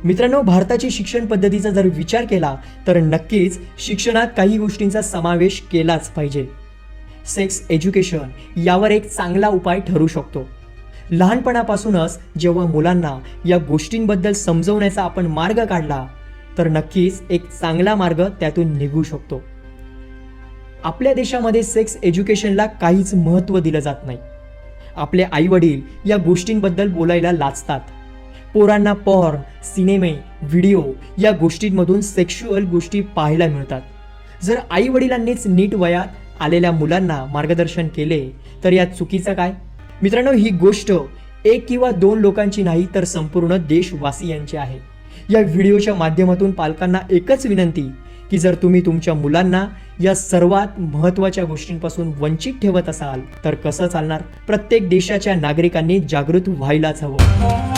मित्रांनो, भारताची शिक्षण पद्धतीचा जर विचार केला तर नक्कीच शिक्षणात काही गोष्टींचा समावेश केलाच पाहिजे. सेक्स एज्युकेशन यावर एक चांगला उपाय ठरू शकतो. लहानपणापासूनच जेव्हा मुलांना या गोष्टींबद्दल समजवण्याचा आपण मार्ग काढला तर नक्कीच एक चांगला मार्ग त्यातून निघू शकतो. आपल्या देशामध्ये सेक्स एज्युकेशनला काहीच महत्त्व दिलं जात नाही. आपले आई वडील या गोष्टींबद्दल बोलायला लाजतात. पोरांना पॉर्न, सिनेमे, व्हिडिओ या गोष्टींमधून सेक्शुअल गोष्टी पाहायला मिळतात. जर आई वडिलांनीच नीट वयात आलेल्या मुलांना मार्गदर्शन केले तर यात चुकीचं काय? मित्रांनो, ही गोष्ट एक किंवा दोन लोकांची नाही तर संपूर्ण देशवासियांची आहे. या व्हिडिओच्या माध्यमातून पालकांना एकच विनंती की जर तुम्ही तुमच्या मुलांना या सर्वात महत्त्वाच्या गोष्टींपासून वंचित ठेवत असाल तर कसं चालणार? प्रत्येक देशाच्या नागरिकांनी जागृत व्हायलाच हवं.